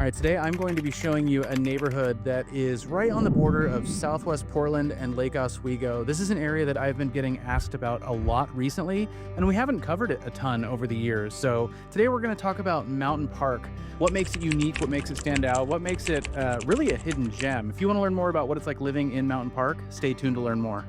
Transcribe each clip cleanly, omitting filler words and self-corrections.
All right, today I'm going to be showing you a neighborhood that is right on the border of Southwest Portland and Lake Oswego. This is an area that I've been getting asked about a lot recently, and we haven't covered it a ton over the years. So today we're going to talk about Mountain Park, what makes it unique, what makes it stand out, what makes it really a hidden gem. If you want to learn more about what it's like living in Mountain Park, stay tuned to learn more.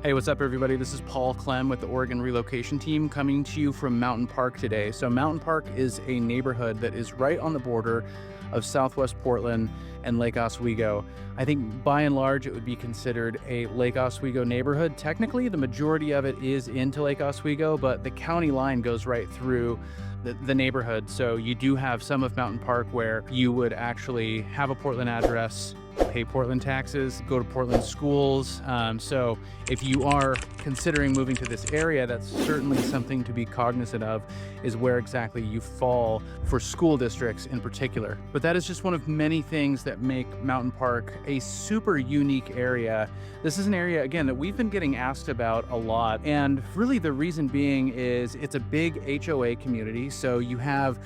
Hey, what's up everybody? This is Paul Clem with the Oregon Relocation Team coming to you from Mountain Park today. So Mountain Park is a neighborhood that is right on the border of Southwest Portland and Lake Oswego. I think by and large it would be considered a Lake Oswego neighborhood. Technically, the majority of it is into Lake Oswego, but the county line goes right through the neighborhood. So you do have some of Mountain Park where you would actually have a Portland address, pay Portland taxes, go to Portland schools. So if you are considering moving to this area, that's certainly something to be cognizant of, is where exactly you fall for school districts in particular. But that is just one of many things that make Mountain Park a super unique area. This is an area, again, that we've been getting asked about a lot. And really the reason being is it's a big HOA community. So you have,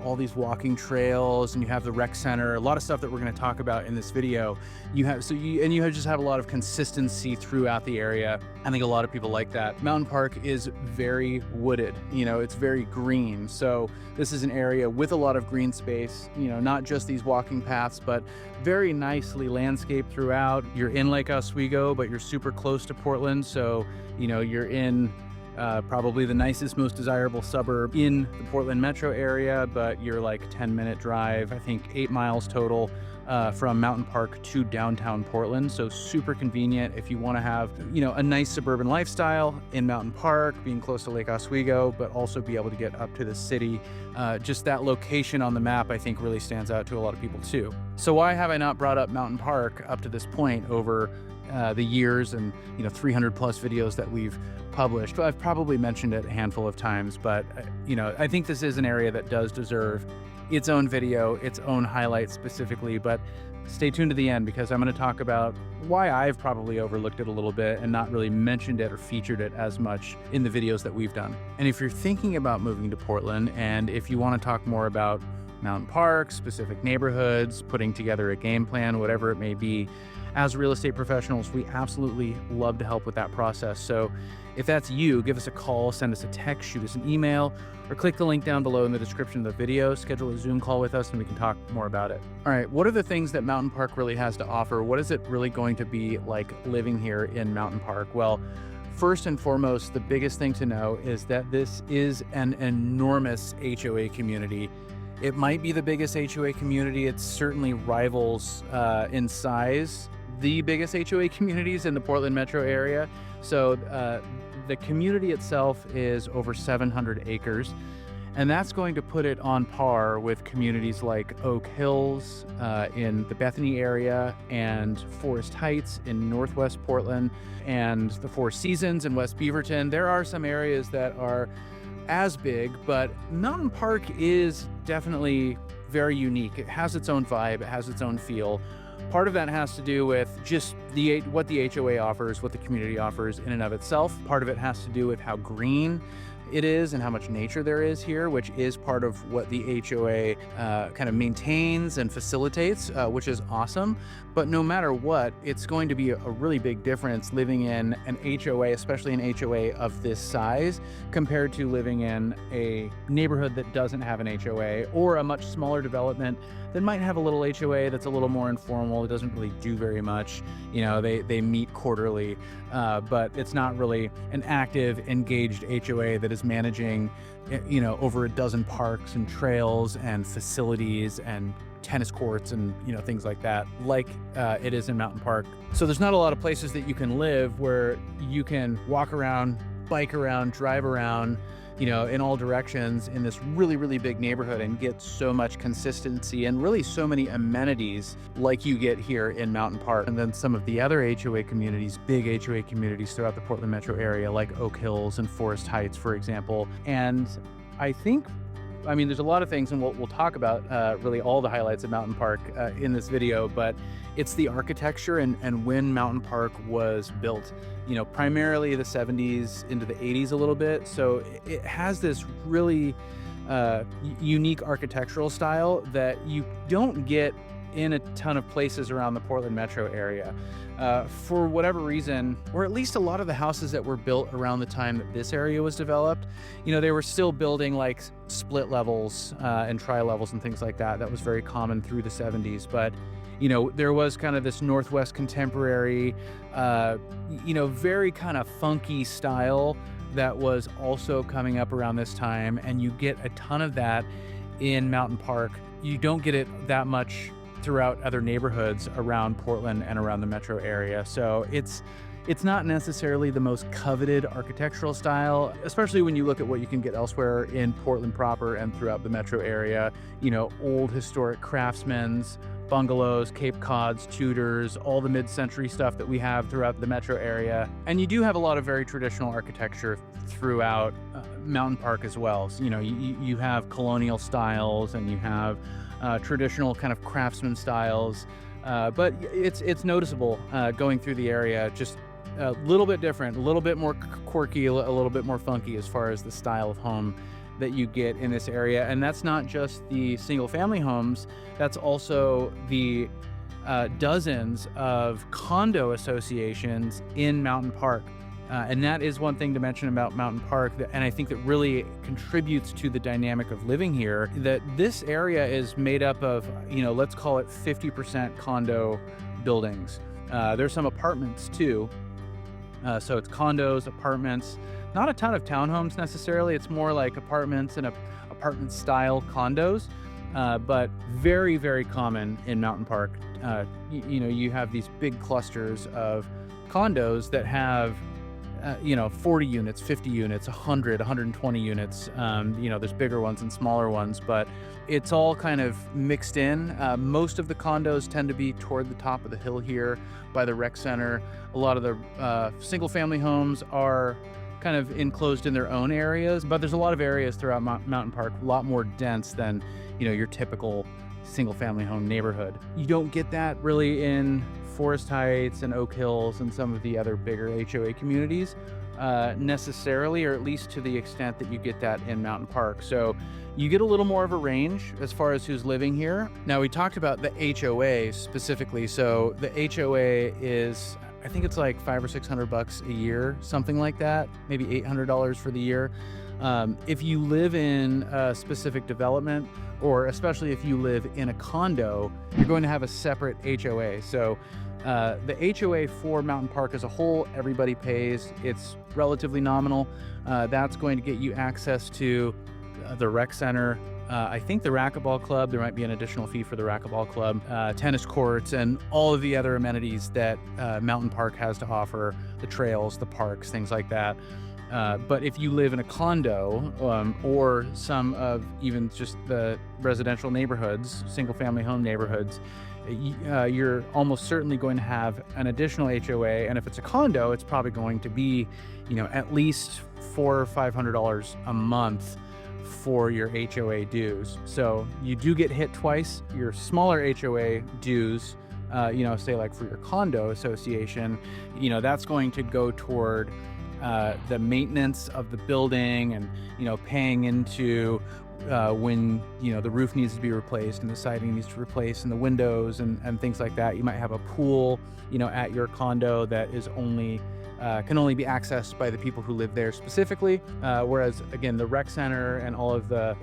all these walking trails, and you have the rec center, a lot of stuff that we're going to talk about in this video. You just have a lot of consistency throughout the area. I think a lot of people like that. Mountain Park is very wooded, it's very green. So this is an area with a lot of green space, not just these walking paths, but very nicely landscaped throughout. You're in Lake Oswego, but you're super close to Portland. So, you're in probably the nicest, most desirable suburb in the Portland metro area, but you're like 10-minute drive, I think 8 miles total from Mountain Park to downtown Portland. So super convenient if you want to have, a nice suburban lifestyle in Mountain Park, being close to Lake Oswego, but also be able to get up to the city. Just that location on the map, I think, really stands out to a lot of people too. So why have I not brought up Mountain Park up to this point over the years and 300 plus videos that we've published? I've probably mentioned it a handful of times, but I think this is an area that does deserve its own video, its own highlight specifically. But stay tuned to the end, because I'm going to talk about why I've probably overlooked it a little bit and not really mentioned it or featured it as much in the videos that we've done. And if you're thinking about moving to Portland, and if you want to talk more about Mountain Park, specific neighborhoods, putting together a game plan, whatever it may be, as real estate professionals, we absolutely love to help with that process. So if that's you, give us a call, send us a text, shoot us an email, or click the link down below in the description of the video, schedule a Zoom call with us, and we can talk more about it. All right, what are the things that Mountain Park really has to offer? What is it really going to be like living here in Mountain Park? Well, first and foremost, the biggest thing to know is that this is an enormous HOA community. It might be the biggest HOA community. It certainly rivals in size the biggest HOA communities in the Portland metro area. So the community itself is over 700 acres, and that's going to put it on par with communities like Oak Hills in the Bethany area, and Forest Heights in Northwest Portland, and the Four Seasons in West Beaverton. There are some areas that are as big, but Mountain Park is definitely very unique. It has its own vibe, it has its own feel. Part of that has to do with just what the HOA offers, what the community offers in and of itself. Part of it has to do with how green it is and how much nature there is here, which is part of what the HOA kind of maintains and facilitates, which is awesome. But no matter what, it's going to be a really big difference living in an HOA, especially an HOA of this size, compared to living in a neighborhood that doesn't have an HOA, or a much smaller development that might have a little HOA that's a little more informal. It doesn't really do very much. They meet quarterly, but it's not really an active, engaged HOA that is managing, over a dozen parks and trails and facilities and tennis courts and things like that, like it is in Mountain Park. So there's not a lot of places that you can live where you can walk around, bike around, drive around, in all directions in this really, really big neighborhood and get so much consistency and really so many amenities like you get here in Mountain Park. And then some of the other HOA communities, big HOA communities throughout the Portland metro area, like Oak Hills and Forest Heights, for example. And I think, there's a lot of things, and we'll talk about really all the highlights of Mountain Park in this video, but it's the architecture and when Mountain Park was built, primarily the 70s into the 80s a little bit. So it has this really unique architectural style that you don't get in a ton of places around the Portland metro area. For whatever reason, or at least a lot of the houses that were built around the time that this area was developed, they were still building like split levels and tri-levels and things like that. That was very common through the 70s. But there was kind of this Northwest contemporary, very kind of funky style that was also coming up around this time. And you get a ton of that in Mountain Park. You don't get it that much throughout other neighborhoods around Portland and around the metro area. So it's not necessarily the most coveted architectural style, especially when you look at what you can get elsewhere in Portland proper and throughout the metro area. Old historic craftsmen's, bungalows, Cape Cods, Tudors, all the mid-century stuff that we have throughout the metro area. And you do have a lot of very traditional architecture throughout Mountain Park as well. So, you have colonial styles and you have traditional kind of craftsman styles, but it's noticeable going through the area. Just a little bit different, a little bit more quirky, a little bit more funky as far as the style of home that you get in this area. And that's not just the single family homes, that's also the dozens of condo associations in Mountain Park. And that is one thing to mention about Mountain Park, and I think that really contributes to the dynamic of living here, that this area is made up of, let's call it 50% condo buildings. There's some apartments too. So it's condos, apartments, not a ton of townhomes necessarily. It's more like apartments and apartment style condos, but very, very common in Mountain Park. You have these big clusters of condos that have 40 units, 50 units, 100, 120 units. There's bigger ones and smaller ones, but it's all kind of mixed in. Most of the condos tend to be toward the top of the hill here by the rec center. A lot of the single family homes are kind of enclosed in their own areas, but there's a lot of areas throughout Mountain Park, a lot more dense than, your typical single family home neighborhood. You don't get that really in Forest Heights and Oak Hills and some of the other bigger HOA communities necessarily, or at least to the extent that you get that in Mountain Park. So you get a little more of a range as far as who's living here. Now, we talked about the HOA specifically. So the HOA is, I think it's like $500 or $600 a year, something like that, maybe $800 for the year. If you live in a specific development, or especially if you live in a condo, you're going to have a separate HOA. So the HOA for Mountain Park as a whole, everybody pays. It's relatively nominal. That's going to get you access to the rec center. I think the racquetball club, there might be an additional fee for the racquetball club, tennis courts, and all of the other amenities that Mountain Park has to offer, the trails, the parks, things like that. But if you live in a condo or some of even just the residential neighborhoods, single family home neighborhoods, you're almost certainly going to have an additional HOA. And if it's a condo, it's probably going to be, at least $400 or $500 a month for your HOA dues. So you do get hit twice. Your smaller HOA dues, say like for your condo association, that's going to go toward the maintenance of the building and, paying into when, the roof needs to be replaced and the siding needs to be replaced and the windows and things like that. You might have a pool, at your condo that is can only be accessed by the people who live there specifically. Whereas, again, the rec center and all of the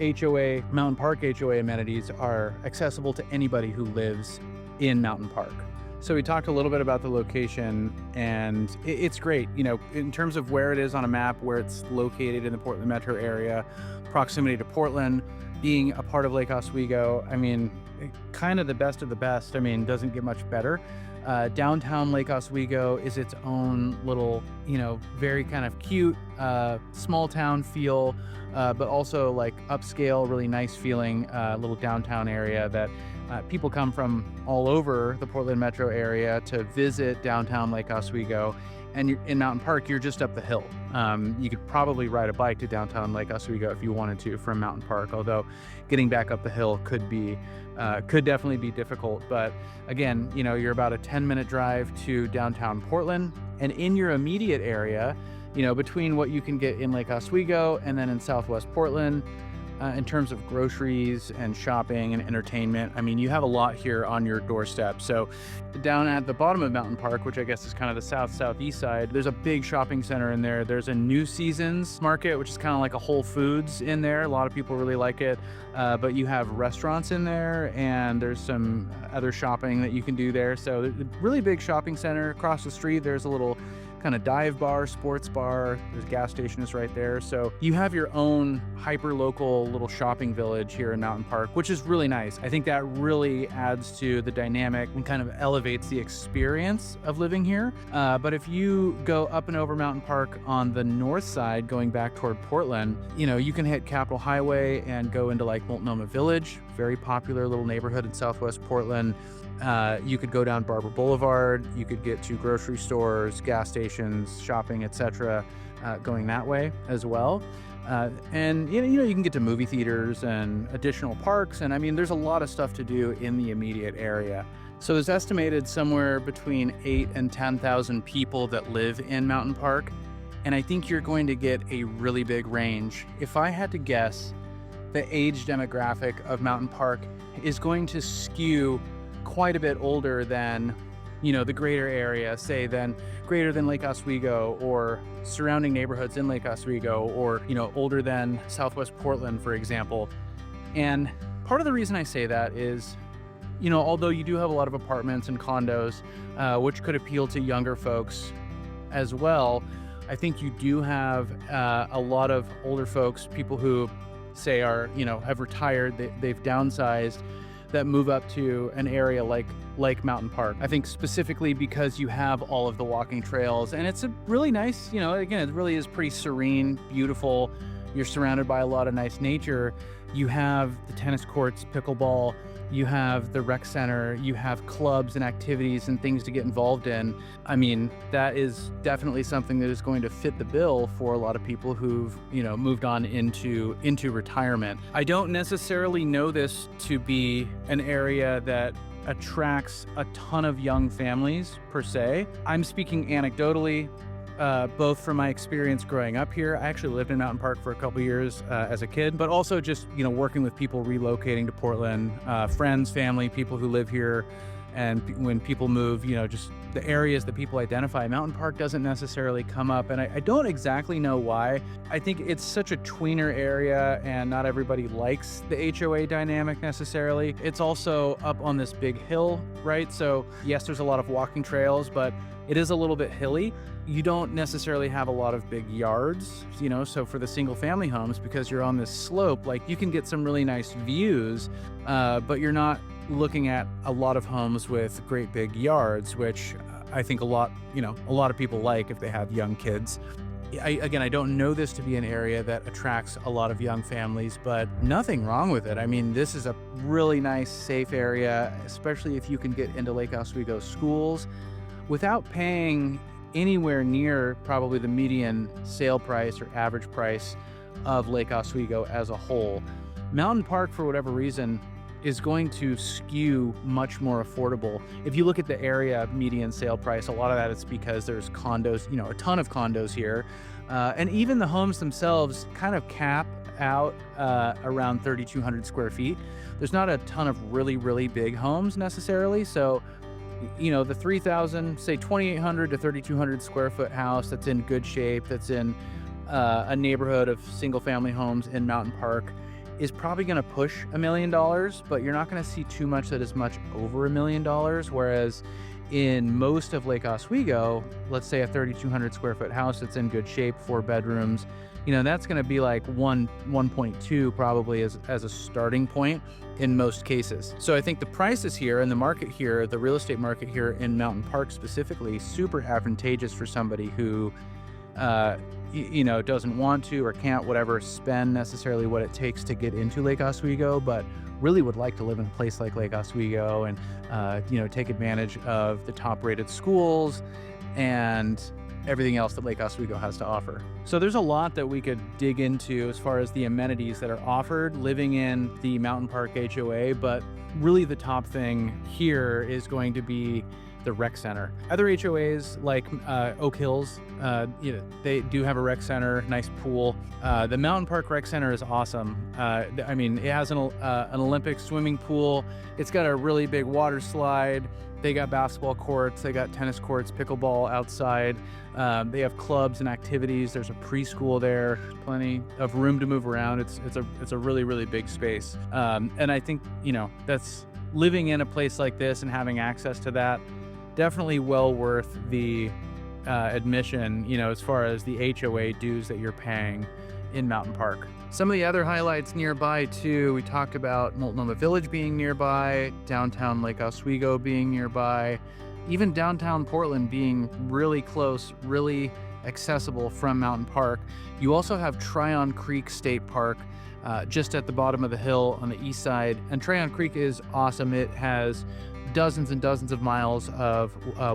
Mountain Park HOA amenities are accessible to anybody who lives in Mountain Park. So we talked a little bit about the location, and it's great, in terms of where it is on a map, where it's located in the Portland metro area, proximity to Portland, being a part of Lake Oswego. I mean, kind of the best of the best. I mean, doesn't get much better. Downtown Lake Oswego is its own little, very kind of cute, small town feel, but also like upscale, really nice feeling, little downtown area that people come from all over the Portland metro area to visit downtown Lake Oswego. And you're in Mountain Park, you're just up the hill. You could probably ride a bike to downtown Lake Oswego if you wanted to from Mountain Park, although getting back up the hill could definitely be difficult. But again, you're about a 10-minute drive to downtown Portland, and in your immediate area, between what you can get in Lake Oswego and then in Southwest Portland, in terms of groceries and shopping and entertainment. I mean, you have a lot here on your doorstep. So down at the bottom of Mountain Park, which I guess is kind of the southeast side, there's a big shopping center in there. There's a New Seasons market, which is kind of like a Whole Foods in there. A lot of people really like it. But you have restaurants in there, and there's some other shopping that you can do there. So the really big shopping center. Across the street, there's a little kind of dive bar, sports bar. There's a gas station is right there. So you have your own hyper local little shopping village here in Mountain Park, which is really nice. I think that really adds to the dynamic and kind of elevates the experience of living here. But if you go up and over Mountain Park on the north side, going back toward Portland, you know, you can hit Capitol Highway and go into like Multnomah Village, very popular little neighborhood in Southwest Portland. You could go down Barber Boulevard. You could get to grocery stores, gas stations, shopping, etc., going that way as well. And you know, you can get to movie theaters and additional parks. And I mean, there's a lot of stuff to do in the immediate area. So there's estimated somewhere between 8,000 and 10,000 people that live in Mountain Park. And I think you're going to get a really big range. If I had to guess, the age demographic of Mountain Park is going to skew quite a bit older than, you know, the greater area, say greater than Lake Oswego or surrounding neighborhoods in Lake Oswego, or, you know, older than Southwest Portland, for example. And part of the reason I say that is, you know, although you do have a lot of apartments and condos, which could appeal to younger folks as well, I think you do have a lot of older folks, people who say are, you know, have retired, they've downsized, that move up to an area like Mountain Park. I think specifically because you have all of the walking trails, and it's a really nice, you know, again, it really is pretty serene, beautiful. You're surrounded by a lot of nice nature. You have the tennis courts, pickleball, you have the rec center, you have clubs and activities and things to get involved in. I mean, that is definitely something that is going to fit the bill for a lot of people who've, you know, moved on into retirement. I don't necessarily know this to be an area that attracts a ton of young families per se. I'm speaking anecdotally, both from my experience growing up here. I actually lived in Mountain Park for a couple years as a kid, but also just, you know, working with people relocating to Portland, friends, family, people who live here. And when people move, you know, just the areas that people identify, Mountain Park doesn't necessarily come up. And I don't exactly know why. I think it's such a tweener area and not everybody likes the HOA dynamic necessarily. It's also up on this big hill, right? So yes, there's a lot of walking trails, but it is a little bit hilly. You don't necessarily have a lot of big yards, you know, so for the single family homes, because you're on this slope, like you can get some really nice views, but you're not looking at a lot of homes with great big yards, which I think a lot of people like if they have young kids. I don't know this to be an area that attracts a lot of young families, but nothing wrong with it. I mean, this is a really nice, safe area, especially if you can get into Lake Oswego schools without paying anywhere near probably the median sale price or average price of Lake Oswego as a whole. Mountain Park, for whatever reason, is going to skew much more affordable. If you look at the area median sale price, a lot of that is because there's condos, you know, a ton of condos here. And even the homes themselves kind of cap out around 3,200 square feet. There's not a ton of really, really big homes necessarily. So, you know, the 3,000, say 2,800 to 3,200 square foot house that's in good shape, that's in a neighborhood of single family homes in Mountain Park, is probably going to push $1 million, but you're not going to see too much that is much over $1 million. Whereas in most of Lake Oswego, let's say a 3,200 square foot house that's in good shape, 4 bedrooms, you know, that's going to be like 1.2 probably as a starting point in most cases. So I think the prices here and the market here, the real estate market here in Mountain Park specifically, super advantageous for somebody who you know, doesn't want to or can't, whatever, spend necessarily what it takes to get into Lake Oswego, but really would like to live in a place like Lake Oswego and, you know, take advantage of the top rated schools and everything else that Lake Oswego has to offer. So there's a lot that we could dig into as far as the amenities that are offered living in the Mountain Park HOA, but really the top thing here is going to be the rec center. Other HOAs like Oak Hills, they do have a rec center, nice pool. The Mountain Park Rec Center is awesome. I mean, it has an Olympic swimming pool. It's got a really big water slide. They got basketball courts, they got tennis courts, pickleball outside. They have clubs and activities. There's a preschool there. There's plenty of room to move around. It's a really, really big space. And I think, that's living in a place like this and having access to that, definitely well worth the admission, as far as the HOA dues that you're paying in Mountain Park. Some of the other highlights nearby too, we talked about Multnomah Village being nearby, downtown Lake Oswego being nearby, even downtown Portland being really close, really accessible from Mountain Park. You also have Tryon Creek State Park just at the bottom of the hill on the east side. And Tryon Creek is awesome. It has dozens and dozens of miles of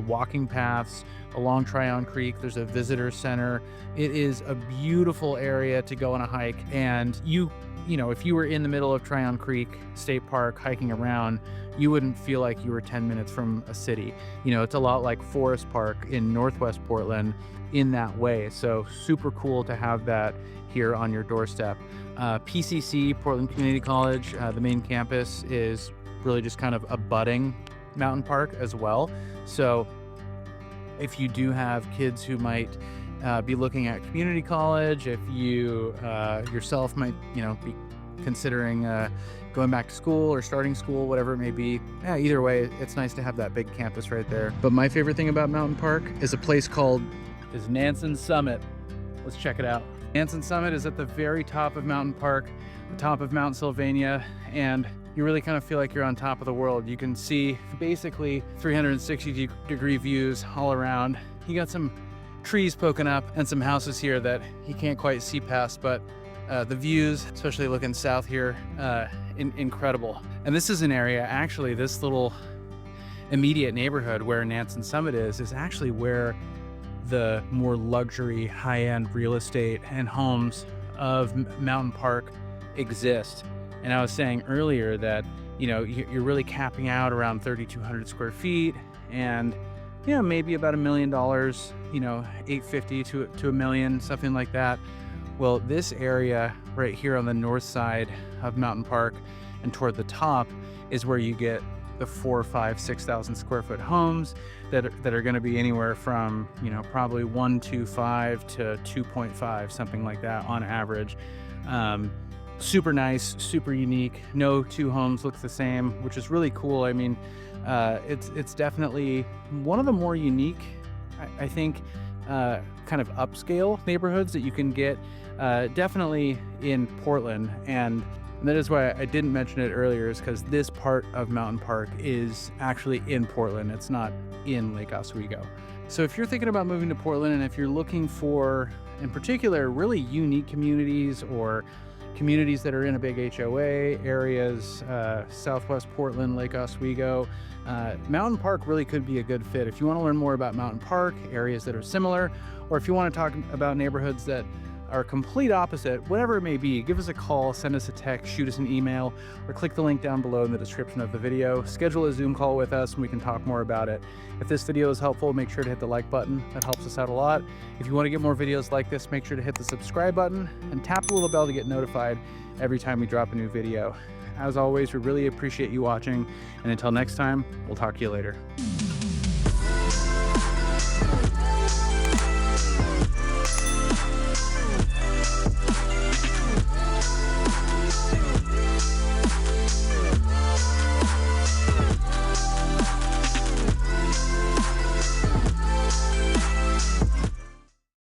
walking paths along Tryon Creek. There's a visitor center. It is a beautiful area to go on a hike. And if you were in the middle of Tryon Creek State Park hiking around, you wouldn't feel like you were 10 minutes from a city. It's a lot like Forest Park in Northwest Portland in that way. So super cool to have that here on your doorstep. PCC, Portland Community College, the main campus is really just kind of abutting Mountain Park as well. So if you do have kids who might be looking at community college, if you yourself might be considering going back to school or starting school, whatever it may be, either way, it's nice to have that big campus right there. But my favorite thing about Mountain Park is a place called Nansen Summit. Let's check it out. Nansen Summit is at the very top of Mountain Park, the top of Mount Sylvania, and you really kind of feel like you're on top of the world. You can see basically 360-degree views all around. You got some trees poking up and some houses here that you can't quite see past, but the views, especially looking south here, incredible. And this is an area, actually, this little immediate neighborhood where Nansen Summit is actually where the more luxury, high-end real estate and homes of Mountain Park exist. And I was saying earlier that, you're really capping out around 3,200 square feet and, maybe about $1 million, $850 to $1 million, something like that. Well, this area right here on the north side of Mountain Park and toward the top is where you get the 4,000, 5,000, 6,000 square foot homes that are going to be anywhere from, probably 1.25 to 2.5, something like that on average. Super nice, super unique. No two homes look the same, which is really cool. I mean, it's definitely one of the more unique, I think, kind of upscale neighborhoods that you can get, definitely in Portland. And that is why I didn't mention it earlier, is because this part of Mountain Park is actually in Portland. It's not in Lake Oswego. So if you're thinking about moving to Portland, and if you're looking for, in particular, really unique communities or communities that are in a big HOA, areas, Southwest Portland, Lake Oswego, Mountain Park really could be a good fit. If you want to learn more about Mountain Park, areas that are similar, or if you want to talk about neighborhoods that are complete opposite, whatever it may be, give us a call, send us a text, shoot us an email, or click the link down below in the description of the video. Schedule a Zoom call with us and we can talk more about it. If this video is helpful, make sure to hit the like button. That helps us out a lot. If you want to get more videos like this, make sure to hit the subscribe button and tap the little bell to get notified every time we drop a new video. As always, we really appreciate you watching, and until next time, we'll talk to you later.